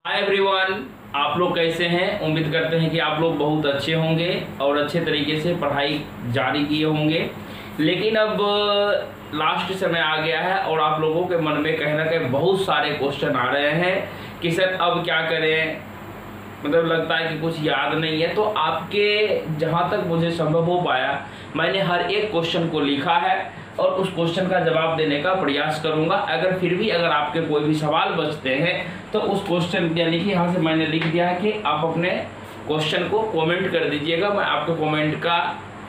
Hi everyone, आप लोग कैसे हैं। उम्मीद करते हैं कि आप लोग बहुत अच्छे होंगे और अच्छे तरीके से पढ़ाई जारी किए होंगे। लेकिन अब लास्ट समय आ गया है और आप लोगों के मन में कहीं ना कहीं बहुत सारे क्वेश्चन आ रहे हैं कि सर अब क्या करें, मतलब लगता है कि कुछ याद नहीं है। तो आपके जहाँ तक मुझे संभव हो पाया मैंने हर एक क्वेश्चन को लिखा है और उस क्वेश्चन का जवाब देने का प्रयास करूंगा। अगर फिर भी अगर आपके कोई भी सवाल बचते हैं तो उस क्वेश्चन यानी कि यहाँ से मैंने लिख दिया है कि आप अपने क्वेश्चन को कमेंट कर दीजिएगा। मैं आपके कमेंट का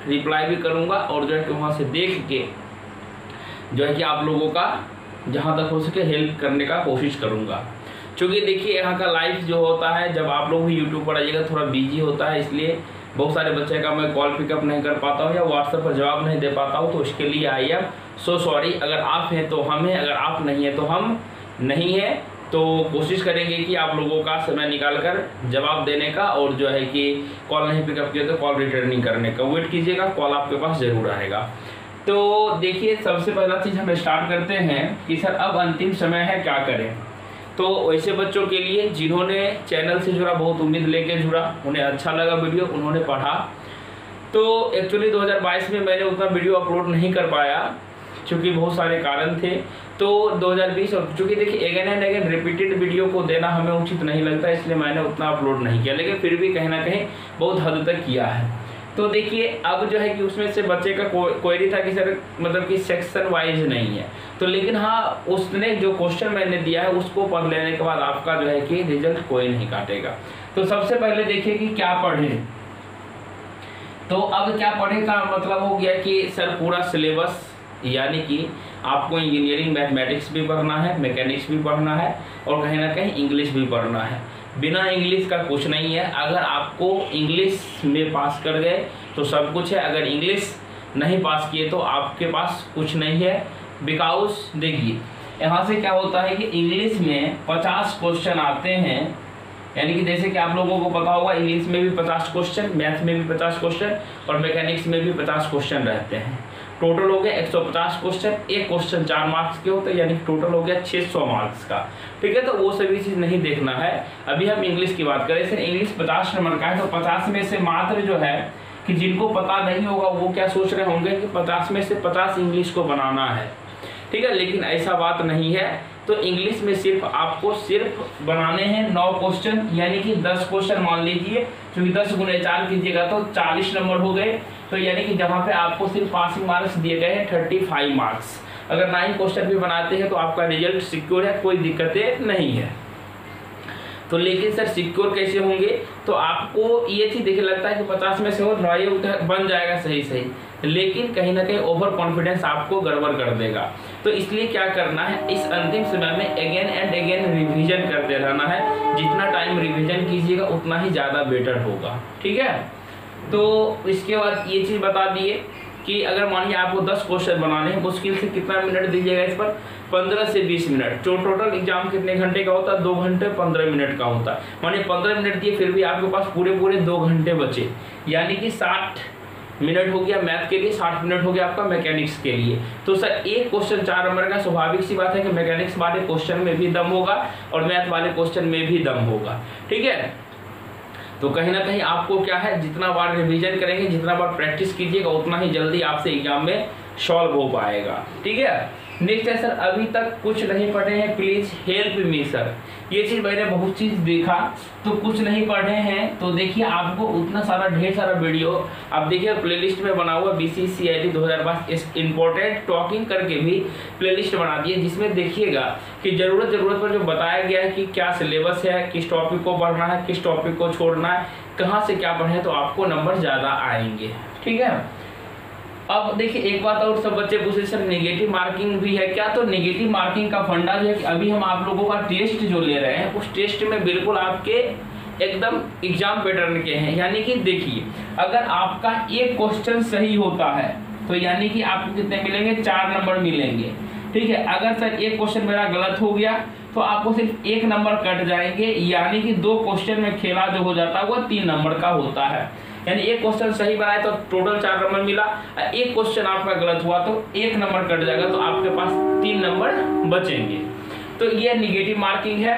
रिप्लाई भी करूंगा और जो है कि वहाँ से देख के जो है कि आप लोगों का जहाँ तक हो सके हेल्प करने का कोशिश करूँगा। क्योंकि देखिए यहाँ का लाइफ जो होता है, जब आप लोग भी यूट्यूब पर आइएगा थोड़ा बिजी होता है, इसलिए बहुत सारे बच्चे का मैं कॉल पिकअप नहीं कर पाता हूँ या व्हाट्सएप पर जवाब नहीं दे पाता हूँ। तो उसके लिए आई एम सो सॉरी। अगर आप हैं तो हम हैं, अगर आप नहीं हैं तो हम नहीं हैं। तो कोशिश करेंगे कि आप लोगों का समय निकाल कर जवाब देने का और जो है कि कॉल नहीं पिकअप किया तो कॉल रिटर्निंग करने का वेट कीजिएगा, कॉल आपके पास ज़रूर आएगा। तो देखिए सबसे पहला चीज़ हम स्टार्ट करते हैं कि सर अब अंतिम समय है, क्या करें। तो वैसे बच्चों के लिए जिन्होंने चैनल से जुड़ा, बहुत उम्मीद लेके जुड़ा, उन्हें अच्छा लगा वीडियो, उन्होंने पढ़ा। तो एक्चुअली 2022 में मैंने उतना वीडियो अपलोड नहीं कर पाया क्योंकि बहुत सारे कारण थे। तो 2020 और चूँकि देखिए again and again repeated video को देना हमें उचित नहीं लगता, इसलिए मैंने उतना अपलोड नहीं किया। लेकिन फिर भी कहीं ना कहीं बहुत हद तक किया है। तो देखिए अब जो है कि उसमें से बच्चे का क्वेरी था कि सर मतलब कि सेक्शन वाइज नहीं है। तो लेकिन हाँ, उसने जो क्वेश्चन मैंने दिया है उसको पढ़ लेने के बाद आपका जो है कि रिजल्ट कोई नहीं काटेगा। तो सबसे पहले देखिए कि क्या पढ़ें। तो अब क्या पढ़े का मतलब हो गया कि सर पूरा सिलेबस, यानी कि आपको इंजीनियरिंग मैथमेटिक्स भी पढ़ना है, मैकेनिक्स भी पढ़ना है और कहीं ना कहीं इंग्लिश भी पढ़ना है। बिना इंग्लिश का कुछ नहीं है। अगर आपको इंग्लिश में पास कर गए तो सब कुछ है, अगर इंग्लिश नहीं पास किए तो आपके पास कुछ नहीं है। बिकॉज देखिए यहाँ से क्या होता है कि इंग्लिश में 50 क्वेश्चन आते हैं, यानी कि जैसे कि आप लोगों को पता होगा इंग्लिश में भी 50 क्वेश्चन, मैथ में भी 50 क्वेश्चन और मैकेनिक्स में भी 50 क्वेश्चन रहते हैं। टोटल हो गया 150 क्वेश्चन। एक क्वेश्चन 4 मार्क्स के होते हैं, यानी टोटल हो गया 600 मार्क्स का। ठीक है, तो वो सभी चीज़ नहीं देखना है। अभी हम इंग्लिश की बात करें। सर इंग्लिश 50 नंबर का है, तो 50 में से मात्र जो है कि जिनको पता नहीं होगा वो क्या सोच रहे होंगे कि 50 में से 50 इंग्लिश को बनाना है। ठीक है, लेकिन ऐसा बात नहीं है। तो इंग्लिश में सिर्फ आपको सिर्फ बनाने हैं 9 क्वेश्चन, यानी कि 10 क्वेश्चन मान लीजिए, क्योंकि 10 गुणे 4 कीजिएगा तो 40 नंबर हो गए। तो यानी कि जहाँ पे आपको सिर्फ पासिंग मार्क्स दिए गए हैं 35 मार्क्स। अगर 9 क्वेश्चन भी बनाते हैं तो आपका रिजल्ट सिक्योर है, कोई दिक्कतें नहीं है। तो लेकिन सर सिक्योर कैसे होंगे, तो आपको ये चीज़ देखिए लगता है कि 50 में से हो 9 बन जाएगा सही सही, लेकिन कहीं ना कहीं ओवर कॉन्फिडेंस आपको गड़बड़ कर देगा। तो इसलिए क्या करना है, इस अंतिम समय में अगेन एंड अगेन रिवीजन करते रहना है। जितना टाइम रिवीजन कीजिएगा उतना ही ज़्यादा बेटर होगा। ठीक है, तो इसके बाद ये चीज़ बता दिए कि अगर मानिए आपको 10 क्वेश्चन बनाने हैं, मुश्किल से कितना मिनट दीजिएगा इस पर, 15 से 20 मिनट। जो टोटल एग्जाम कितने घंटे का होता है, 2 घंटे 15 मिनट का होता है। मानिए 15 मिनट दिए, फिर भी आपके पास पूरे 2 घंटे बचे, यानी कि 60 मिनट हो गया मैथ के लिए, 60 मिनट हो गया आपका मैकेनिक्स के लिए। तो सर एक क्वेश्चन 4 नंबर का, स्वाभाविक सी बात है कि मैकेनिक्स वाले क्वेश्चन में भी दम होगा और मैथ वाले क्वेश्चन में भी दम होगा। ठीक है, तो कहीं ना कहीं आपको क्या है, जितना बार रिवीजन करेंगे, जितना बार प्रैक्टिस कीजिएगा उतना ही जल्दी आपसे एग्जाम में सॉल्व हो पाएगा। ठीक है, नेक्स्ट है सर अभी तक कुछ नहीं पढ़े हैं, प्लीज हेल्प मी सर। ये चीज़ मैंने बहुत चीज़ देखा, तो कुछ नहीं पढ़े हैं। तो देखिए आपको उतना सारा ढेर सारा वीडियो आप देखिए प्लेलिस्ट में बना हुआ BCCIT 2022 इम्पोर्टेंट टॉकिंग करके भी प्लेलिस्ट बना दी है, जिसमें देखिएगा कि ज़रूरत पर जो बताया गया है कि क्या सिलेबस है, किस टॉपिक को पढ़ना है, किस टॉपिक को छोड़ना है, कहाँ से क्या पढ़े, तो आपको नंबर ज़्यादा आएंगे। ठीक है, अब देखिए एक बात और, सब बच्चे पूछे सर नेगेटिव मार्किंग भी है क्या। तो नेगेटिव मार्किंग का फंडा जो है कि अभी हम आप लोगों का टेस्ट जो ले रहे हैं उस टेस्ट में बिल्कुल आपके एकदम एग्जाम पैटर्न के हैं। यानी कि देखिए अगर आपका एक क्वेश्चन सही होता है तो यानी कि आपको कितने मिलेंगे, 4 नंबर मिलेंगे। ठीक है, अगर सर एक क्वेश्चन मेरा गलत हो गया तो आपको सिर्फ 1 नंबर कट जाएंगे, यानी कि 2 क्वेश्चन में खेला जो हो जाता है वो 3 नंबर का होता है। यानी एक क्वेश्चन सही बनाए तो टोटल 4 नंबर मिला, एक क्वेश्चन आपका गलत हुआ तो 1 नंबर कट जाएगा, तो आपके पास 3 नंबर बचेंगे। तो ये निगेटिव मार्किंग है।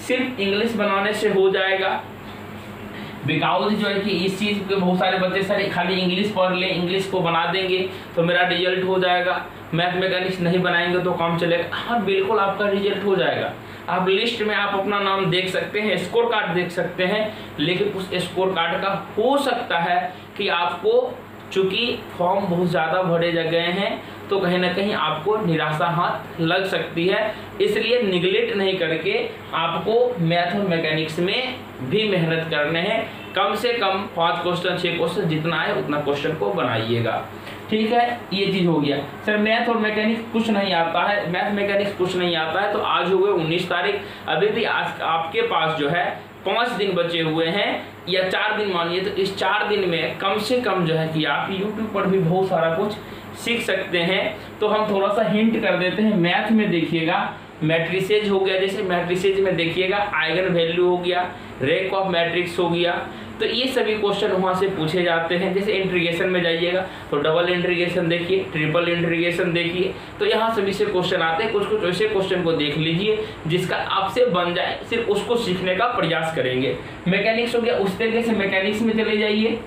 सिर्फ इंग्लिश बनाने से हो जाएगा। बिकॉज जो है कि इस चीज़ के बहुत सारे बच्चे सर खाली इंग्लिश पढ़ लें, इंग्लिश को बना देंगे तो मेरा रिजल्ट हो जाएगा, मैथ मैकेनिक्स नहीं बनाएंगे तो काम चलेगा। हाँ बिल्कुल आपका रिजल्ट हो जाएगा। आप लिस्ट में आप अपना नाम देख सकते हैं, स्कोर कार्ड देख सकते हैं, लेकिन उस स्कोर कार्ड का हो सकता है कि आपको, चूंकि फॉर्म बहुत ज़्यादा भरे गए हैं तो कहीं ना कहीं आपको निराशा हाथ लग सकती है। इसलिए निगलेक्ट नहीं करके आपको मैथ और मैकेनिक्स में भी मेहनत करने हैं। कम से कम 5 क्वेश्चन 6 क्वेश्चन जितना है उतना क्वेश्चन को बनाइएगा। ठीक है, ये चीज़ हो गया। सर मैथ और मैकेनिक्स कुछ नहीं आता है, मैथ मैकेनिक्स कुछ नहीं आता है, तो आज हो गए 19 तारीख, अभी भी आज आपके पास जो है 5 दिन बचे हुए हैं या 4 दिन मानिए, तो इस 4 दिन में कम से कम जो है कि आप YouTube पर भी बहुत सारा कुछ सीख सकते हैं। तो हम थोड़ा सा हिंट कर देते हैं। मैथ में देखिएगा मैट्रिसेज हो गया, जैसे मैट्रिसेज में देखिएगा आइगन वैल्यू हो गया, रैंक ऑफ मैट्रिक्स हो गया, तो ये सभी क्वेश्चन वहाँ से पूछे जाते हैं। जैसे इंटीग्रेशन में जाइएगा तो डबल इंटीग्रेशन देखिए, ट्रिपल इंटीग्रेशन देखिए, तो यहाँ सभी से क्वेश्चन आते हैं। कुछ कुछ ऐसे क्वेश्चन को देख लीजिए जिसका आपसे बन जाए, सिर्फ उसको सीखने का प्रयास करेंगे। मैकेनिक्स हो गया, उस तरीके से मैकेनिक्स में चले जाइए,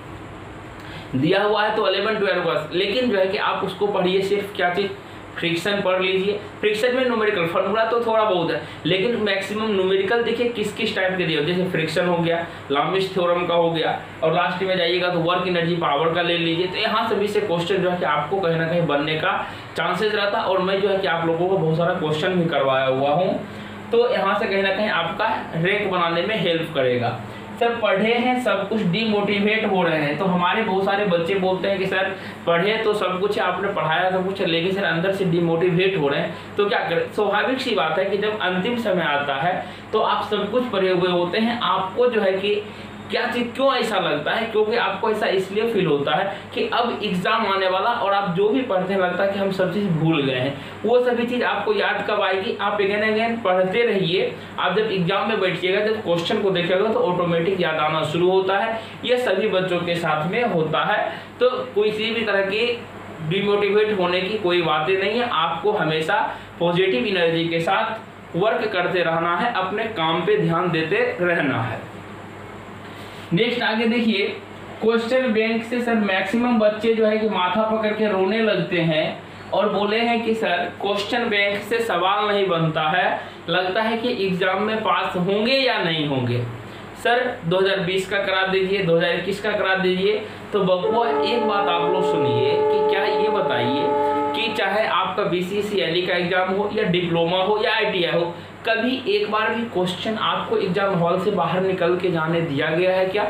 दिया हुआ है तो 11 12 बस, लेकिन जो है कि आप उसको पढ़िए, सिर्फ क्या चीज़ फ्रिक्शन पढ़ लीजिए। फ्रिक्शन में न्यूमेरिकल फॉर्मूला तो थोड़ा बहुत है, लेकिन मैक्सिमम न्यूमेरिकल देखिए किस किस टाइप के दिए, जैसे फ्रिक्शन हो गया, लामिस थ्योरम का हो गया, और लास्ट में जाइएगा तो वर्क एनर्जी पावर का ले लीजिए। तो यहाँ सभी से क्वेश्चन जो है कि आपको कहीं ना कहीं बनने का चांसेस रहता है, और मैं जो है कि आप लोगों को बहुत सारा क्वेश्चन भी करवाया हुआ हूँ, तो यहाँ से कहीं ना कहीं आपका रैंक बनाने में हेल्प करेगा। सर पढ़े हैं सब कुछ डिमोटिवेट हो रहे हैं, तो हमारे बहुत सारे बच्चे बोलते हैं कि सर पढ़े तो सब कुछ है, आपने पढ़ाया सब कुछ है, लेकिन सर अंदर से डिमोटिवेट हो रहे हैं, तो क्या करें। स्वाभाविक सी बात है कि जब अंतिम समय आता है तो आप सब कुछ पढ़े हुए होते हैं, आपको जो है कि क्या चीज क्यों ऐसा लगता है, क्योंकि आपको ऐसा इसलिए फील होता है कि अब एग्जाम आने वाला, और आप जो भी पढ़ते हैं लगता है कि हम सब चीज भूल गए हैं। वो सभी चीज आपको याद कब आएगी, आप अगेन अगेन पढ़ते रहिए। आप जब एग्जाम में बैठिएगा, जब क्वेश्चन को देखिएगा तो ऑटोमेटिक याद आना शुरू होता है। ये सभी बच्चों के साथ में होता है, तो किसी भी तरह की डिमोटिवेट होने की कोई बातें नहीं है। आपको हमेशा पॉजिटिव एनर्जी के साथ वर्क करते रहना है, अपने काम पे ध्यान देते रहना है। नेक्स्ट आगे देखिए, क्वेश्चन बैंक से सर मैक्सिमम बच्चे जो है कि माथा पकड़ के रोने लगते हैं और बोले हैं कि सर क्वेश्चन बैंक से सवाल नहीं बनता है, लगता है कि एग्जाम में पास होंगे या नहीं होंगे। सर 2020 का करा दीजिए, 2021 का करा दीजिए। तो बबुआ एक बात आप लोग सुनिए कि क्या ये बताइए कि चाहे आपका BCCLE का एग्जाम हो या डिप्लोमा हो या ITI हो, कभी एक बार भी क्वेश्चन आपको एग्जाम हॉल से बाहर निकल के जाने दिया गया है क्या?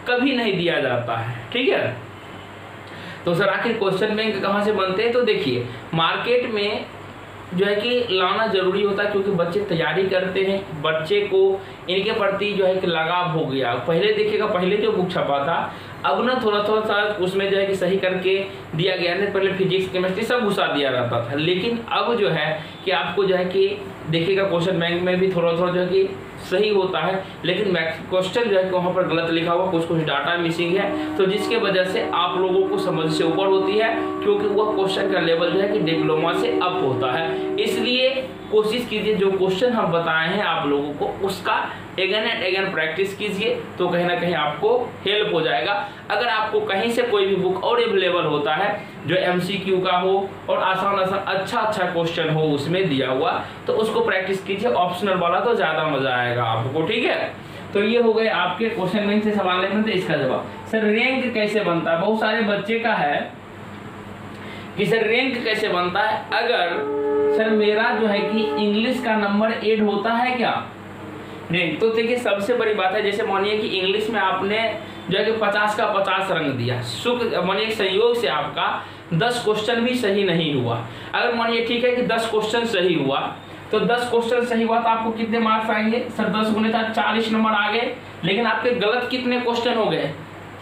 कभी नहीं दिया जाता है। ठीक है, तो सर आखिर क्वेश्चन बैंक कहाँ से बनते हैं? तो देखिए मार्केट में जो है कि लाना जरूरी होता है, क्योंकि बच्चे तैयारी करते हैं, बच्चे को इनके प्रति जो है कि लगाव हो गया। पहले देखिएगा, पहले जो बुक छपा था, अब ना थोड़ा थोड़ा सा उसमें जो है कि सही करके दिया गया है। पहले फिजिक्स केमिस्ट्री सब घुसा दिया रहता था, लेकिन अब जो है कि आपको जो है कि देखिएगा क्वेश्चन बैंक में भी थोड़ा थोड़ा जो है कि सही होता है, लेकिन क्वेश्चन जो है कि वहाँ पर गलत लिखा हुआ, कुछ कुछ डाटा मिसिंग है, तो जिसके वजह से आप लोगों को समझ से ऊपर होती है, क्योंकि वह क्वेश्चन का लेवल जो है कि डिप्लोमा से अप होता है। इसलिए कोशिश कीजिए जो क्वेश्चन हम बताए हैं आप लोगों को, उसका अगेन एंड अगेन प्रैक्टिस कीजिए, तो कहीं ना कहीं आपको हेल्प हो जाएगा। अगर आपको कहीं से कोई भी बुक और अवेलेबल होता है जो MCQ का हो और आसान आसान अच्छा क्वेश्चन हो उसमें दिया हुआ, तो उसको प्रैक्टिस कीजिए। ऑप्शनल वाला तो ज़्यादा मजा आएगा आपको। ठीक है, तो ये हो गए आपके क्वेश्चन बैंक से सवाल नहीं बनते। इसका जवाब सर रैंक कैसे बनता है, बहुत सारे बच्चे का है कि सर रैंक कैसे बनता है। अगर सर मेरा जो है कि इंग्लिश का नंबर 8 होता है क्या रैंक, तो देखिए सबसे बड़ी बात है, जैसे मानिए कि इंग्लिश में आपने जो है कि 50 का 50 रंग दिया, मानिए संयोग से आपका 10 क्वेश्चन भी सही नहीं हुआ। अगर मानिए ठीक है कि 10 क्वेश्चन सही हुआ, तो 10 क्वेश्चन सही हुआ तो आपको कितने मार्क्स आएंगे? सर 10 गुने 40 नंबर आ गए। लेकिन आपके गलत कितने क्वेश्चन हो गए?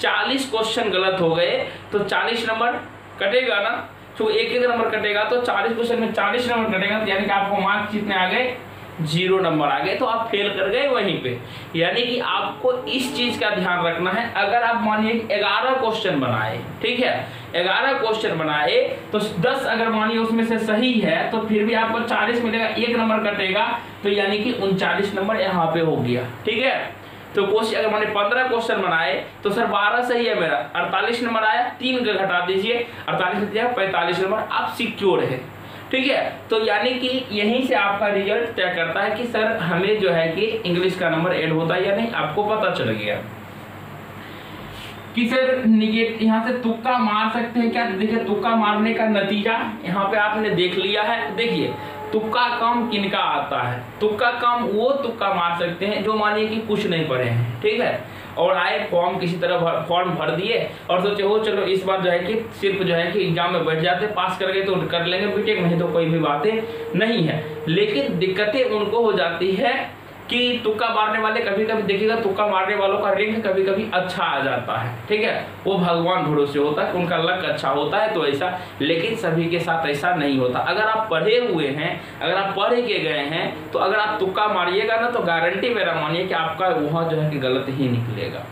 40 क्वेश्चन गलत हो गए, तो 40 नंबर कटेगा ना, तो एक नंबर कटेगा, तो 40 क्वेश्चन में 40 नंबर कटेगा, यानी कि आपको मार्क्स कितने आ गए? 0 नंबर आ गए, तो आप फेल कर गए वहीं पे। यानी कि आपको इस चीज का ध्यान रखना है। अगर आप मानिए 11 क्वेश्चन बनाए, ठीक है, 11 क्वेश्चन बनाए तो 10 अगर मानिए उसमें से सही है तो फिर भी आपको 40 मिलेगा, 1 नंबर कटेगा, तो यानी कि 39 नंबर यहाँ पे हो गया। ठीक है, तो क्वेश्चन अगर मैंने 15 क्वेश्चन बनाए तो सर 12 सही है मेरा, 48 नंबर आया, 3 का घटा दीजिए, 48 45 नंबर, आप सिक्योर है। ठीक है, तो यानी कि यहीं से आपका रिजल्ट तय करता है कि सर हमें जो है कि इंग्लिश का नंबर ऐड होता है या नहीं, आपको पता चल गया कि सर निगेटिव यहाँ से तुक्का मार सकते हैं क्या। देखिए तुक्का मारने का नतीजा यहाँ पे आपने देख लिया है। देखिए तुक्का कम किनका आता है, तुक्का कम वो तुक्का मार सकते हैं जो मानिए कि कुछ नहीं पढ़े हैं। ठीक है, और आए फॉर्म किसी तरह फॉर्म भर दिए और सोचे हो चलो इस बार जो है कि सिर्फ जो है कि एग्जाम में बैठ जाते, पास कर गए तो कर लेंगे बीटेक, नहीं तो कोई भी बातें नहीं है। लेकिन दिक्कतें उनको हो जाती है कि तुक्का मारने वाले कभी कभी देखिएगा तुक्का मारने वालों का रैंक कभी कभी अच्छा आ जाता है। ठीक है, वो भगवान भरोसे होता है, उनका लक अच्छा होता है तो ऐसा, लेकिन सभी के साथ ऐसा नहीं होता। अगर आप पढ़े हुए हैं, अगर आप पढ़ के गए हैं, तो अगर आप तुक्का मारिएगा ना तो गारंटी मेरा मानिए कि आपका वहाँ जो है कि गलत ही निकलेगा।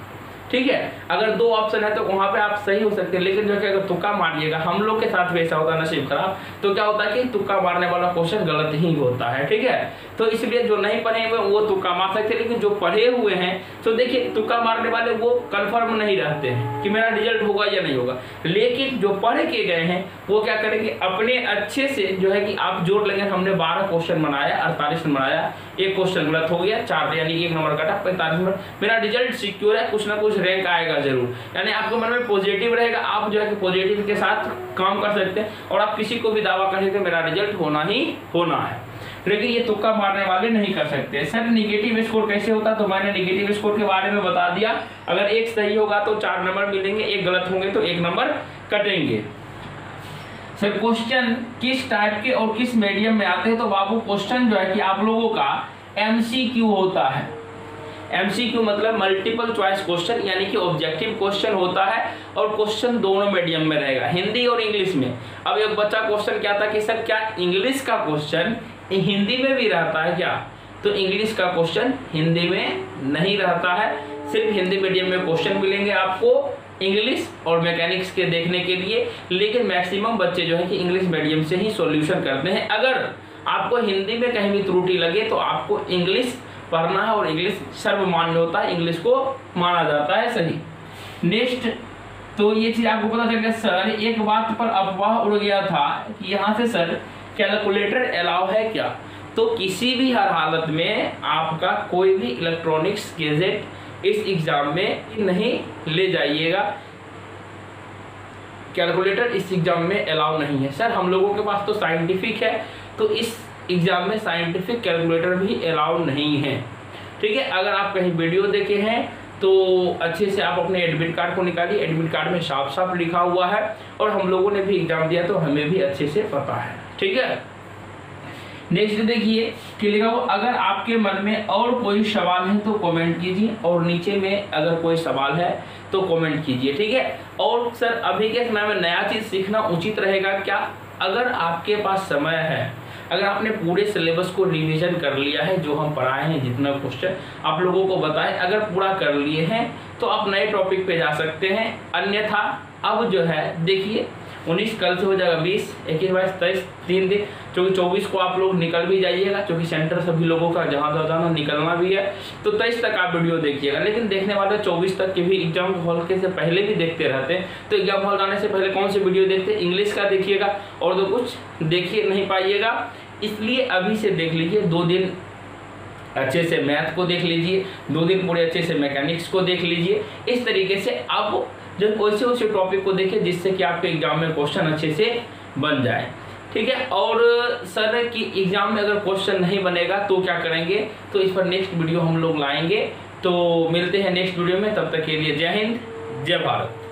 ठीक है, अगर 2 ऑप्शन है तो वहां पे आप सही हो सकते हैं, लेकिन जो है कि अगर तुक्का मारिएगा, हम लोग के साथ भी ऐसा होता है नसीब खराब, तो क्या होता है कि तुक्का मारने वाला क्वेश्चन गलत ही होता है। ठीक है, तो इसलिए जो नहीं पढ़े हुए वो तुक्का मार सकते हैं, लेकिन जो पढ़े हुए हैं तो देखिए तुक्का मारने वाले वो कंफर्म नहीं रहते हैं कि मेरा रिजल्ट होगा या नहीं होगा, लेकिन जो पढ़ के गए हैं वो क्या करेंगे अपने अच्छे से जो है कि आप जोड़ लेंगे। हमने 12 क्वेश्चन बनाया, 48 नंबर आया, 1 क्वेश्चन गलत हो गया, 4 यानी 1 नंबर कटा, 45 नंबर, मेरा रिजल्ट सिक्योर है, कुछ ना कुछ रैंक आएगा जरूर। यानी आपके मन में पॉजिटिव रहेगा, आप जो है कि पॉजिटिव के साथ काम कर सकते हैं और आप किसी को भी दावा कर सकते हैं मेरा रिजल्ट होना ही होना है। लेकिन ये तुक्का मारने वाले नहीं कर सकते। सर निगेटिव स्कोर कैसे होता है, तो मैंने निगेटिव स्कोर के बारे में बता दिया। अगर 1 सही होगा तो 4 नंबर मिलेंगे, 1 गलत होंगे तो 1 नंबर कटेंगे। सर क्वेश्चन किस टाइप के और किस मीडियम में आते हैं, तो बाबू क्वेश्चन जो है कि आप लोगों का MCQ होता है। MCQ मतलब मल्टीपल चॉइस क्वेश्चन, यानी कि ऑब्जेक्टिव क्वेश्चन होता है और क्वेश्चन दोनों मीडियम में रहेगा, हिंदी और इंग्लिश में। अब एक बच्चा क्वेश्चन क्या था कि सर क्या इंग्लिश का क्वेश्चन हिंदी में भी रहता है क्या, तो इंग्लिश का क्वेश्चन हिंदी में नहीं रहता है, सिर्फ हिंदी मीडियम में क्वेश्चन मिलेंगे आपको इंग्लिश और मैकेनिक्स के देखने के लिए। लेकिन मैक्सिमम बच्चे जो है कि इंग्लिश मीडियम से ही सॉल्यूशन करते हैं। अगर आपको हिंदी में कहीं भी त्रुटि लगे तो आपको इंग्लिश पढ़ना है, और इंग्लिश सर्वमान्य होता है, इंग्लिश को माना जाता है सही। नेक्स्ट, तो ये चीज आपको पता चल गया। सर एक बात पर अफवाह उड़ गया था कि यहाँ से सर कैलकुलेटर अलाउ है क्या, तो किसी भी हर हालत में आपका कोई भी इलेक्ट्रॉनिक्स गैजेट इस एग्जाम में नहीं ले जाइएगा। कैलकुलेटर इस एग्जाम में अलाउ नहीं है। सर हम लोगों के पास तो साइंटिफिक है, तो इस एग्जाम में साइंटिफिक कैलकुलेटर भी अलाउ नहीं है। ठीक है, अगर आप कहीं वीडियो देखे हैं तो अच्छे से आप अपने एडमिट कार्ड को निकालिए, एडमिट कार्ड में साफ साफ लिखा हुआ है, और हम लोगों ने भी एग्जाम दिया तो हमें भी अच्छे से पता है। ठीक है, नेक्स्ट देखिए कि लिखा हुआ, अगर आपके मन में और कोई सवाल है तो कमेंट कीजिए, और नीचे में अगर कोई सवाल है तो कमेंट कीजिए। ठीक है, और सर अभी के समय में नया चीज सीखना उचित रहेगा क्या, अगर आपके पास समय है, अगर आपने पूरे सिलेबस को रिवीजन कर लिया है, जो हम पढ़ाए हैं, जितना क्वेश्चन आप लोगों को बताए, अगर पूरा कर लिए हैं तो आप नए टॉपिक पे जा सकते हैं। अन्यथा अब जो है देखिए 19 कल से हो जाएगा 20, 21, 22, 23, 3 दिन, क्योंकि 24 को आप लोग निकल भी जाइएगा, क्योंकि सेंटर सभी लोगों का जहाँ जाना निकलना भी है, तो 23 तक आप वीडियो देखिएगा। लेकिन देखने वाले 24 तक के भी एग्जाम हॉल के से पहले भी देखते रहते हैं, तो एग्जाम हॉल जाने से पहले कौन सी वीडियो देखते हैं, इंग्लिश का देखिएगा, और तो कुछ देखिए नहीं पाइएगा। इसलिए अभी से देख लीजिए, 2 दिन अच्छे से मैथ को देख लीजिए, 2 दिन पूरे अच्छे से मैकेनिक्स को देख लीजिए। इस तरीके से आप जब वैसे टॉपिक को देखिए जिससे कि आपके एग्जाम में क्वेश्चन अच्छे से बन जाए। ठीक है, और सर की एग्जाम में अगर क्वेश्चन नहीं बनेगा तो क्या करेंगे, तो इस पर नेक्स्ट वीडियो हम लोग लाएंगे। तो मिलते हैं नेक्स्ट वीडियो में, तब तक के लिए जय हिंद, जय भारत।